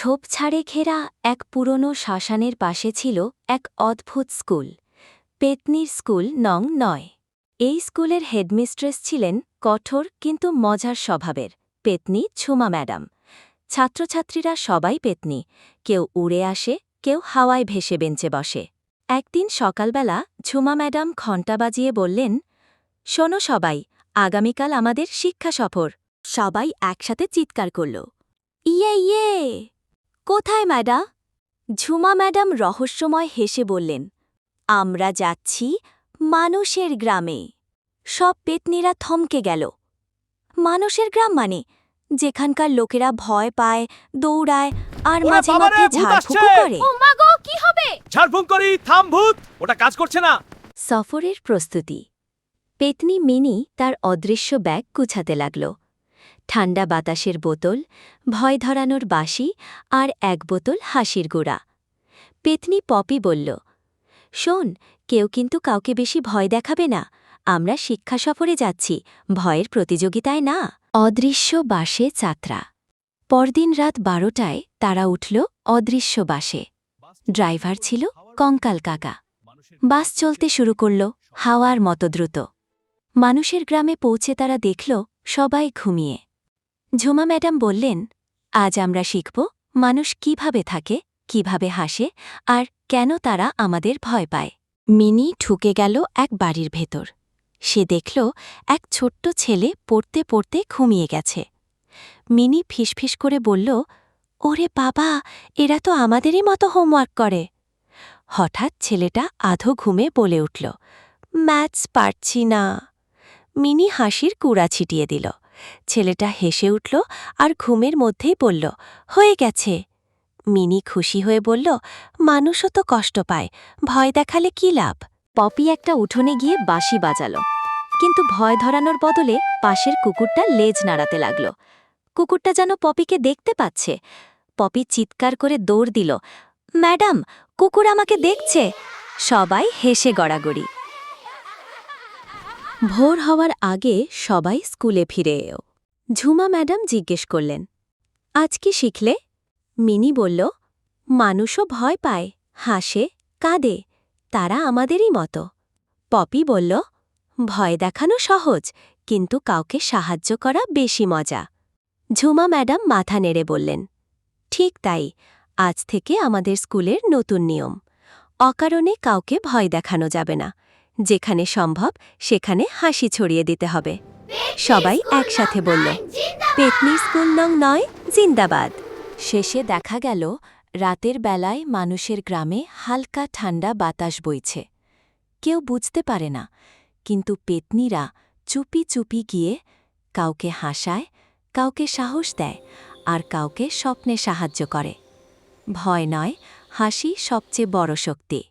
ঝোপঝাড়ে ঘেরা এক পুরনো শ্মশানের পাশে ছিল এক অদ্ভুত স্কুল, পেতনির স্কুল নং ৯। এই স্কুলের হেডমিস্ট্রেস ছিলেন কঠোর কিন্তু মজার স্বভাবের পেতনি ঝুমা ম্যাডাম। ছাত্রছাত্রীরা সবাই পেতনি, কেউ উড়ে আসে, কেউ হাওয়ায় ভেসে বেঞ্চে বসে। একদিন সকালবেলা ঝুমা ম্যাডাম ঘণ্টা বাজিয়ে বললেন, শোনো সবাই, আগামীকাল আমাদের শিক্ষা সফর। সবাই একসাথে চিৎকার করল, ইয়ে ইয়ে! কোথায় ম্যাডা? ঝুমা ম্যাডাম রহস্যময় হেসে বললেন, আমরা যাচ্ছি মানুষের গ্রামে। সব পেতনিরা থমকে গেল। মানুষের গ্রাম মানে যেখানকার লোকেরা ভয় পায়, দৌড়ায় আর মাঝে মাঝে ঝাড়ফুঁকু করে। ও মা গো, কি হবে? ঝাড়ফুঁক করি, থাম ভূত, ওটা কাজ করছে না। সফরের প্রস্তুতি। পেতনি মিনি তার অদৃশ্য ব্যাগ গুছাতে লাগল। ঠান্ডা বাতাসের বোতল, ভয় ধরানোর বাঁশি আর এক বোতল হাসির গুঁড়া। পেতনি পপি বলল, শোন, কেউ কিন্তু কাউকে বেশি ভয় দেখাবে না। আমরা শিক্ষা সফরে যাচ্ছি, ভয়ের প্রতিযোগিতায় না। অদৃশ্য বাসে যাত্রা। পরদিন রাত 12টায় তারা উঠল অদৃশ্য বাসে। ড্রাইভার ছিল কঙ্কাল কাকা। বাস চলতে শুরু করল হাওয়ার মতো দ্রুত। মানুষের গ্রামে পৌঁছে তারা দেখল সবাই ঘুমিয়ে। ঝুমা ম্যাডাম বললেন, আজ আমরা শিখব মানুষ কিভাবে থাকে, কিভাবে হাসে আর কেন তারা আমাদের ভয় পায়। মিনি ঢুকে গেল এক বাড়ির ভেতর। সে দেখল এক ছোট্ট ছেলে পড়তে পড়তে ঘুমিয়ে গেছে। মিনি ফিসফিস করে বলল, ওরে বাবা, এরা তো আমাদেরই মতো হোমওয়ার্ক করে। হঠাৎ ছেলেটা আধো ঘুমে বলে উঠল, ম্যাথস পারছি না। মিনি হাসির কুড়া ছিটিয়ে দিল। ছেলেটা হেসে উঠল আর ঘুমের মধ্যেই বলল, হয়ে গেছে। মিনি খুশি হয়ে বলল, মানুষও তো কষ্ট পায়, ভয় দেখালে কি লাভ। পপি একটা উঠোনে গিয়ে বাঁশি বাজাল, কিন্তু ভয় ধরানোর বদলে পাশের কুকুরটা লেজ নাড়াতে লাগল। কুকুরটা যেন পপিকে দেখতে পাচ্ছে। পপি চিৎকার করে দৌড় দিল, ম্যাডাম, কুকুর আমাকে দেখছে। সবাই হেসে গড়াগড়ি। ভোর হওয়ার আগে সবাই স্কুলে ফিরে এও। ঝুমা ম্যাডাম জিজ্ঞেস করলেন, আজ কি শিখলে? মিনি বলল, মানুষও ভয় পায়, হাসে, কাঁদে, তারা আমাদেরই মতো। পপি বলল, ভয় দেখানো সহজ, কিন্তু কাউকে সাহায্য করা বেশি মজা। ঝুমা ম্যাডাম মাথা নেড়ে বললেন, ঠিক তাই, আজ থেকে আমাদের স্কুলের নতুন নিয়ম। অকারণে কাউকে ভয় দেখানো যাবে না। যেখানে সম্ভব সেখানে হাসি ছড়িয়ে দিতে হবে। সবাই একসাথে বলল, পেতনি স্কুল নং ৯ জিন্দাবাদ। শেষে দেখা গেল রাতের বেলায় মানুষের গ্রামে হালকা ঠান্ডা বাতাস বইছে। কেউ বুঝতে পারে না, কিন্তু পেতনিরা চুপি চুপি গিয়ে কাউকে হাসায়, কাউকে সাহস দেয় আর কাউকে স্বপ্নে সাহায্য করে। ভয় নয়, হাসি সবচেয়ে বড় শক্তি।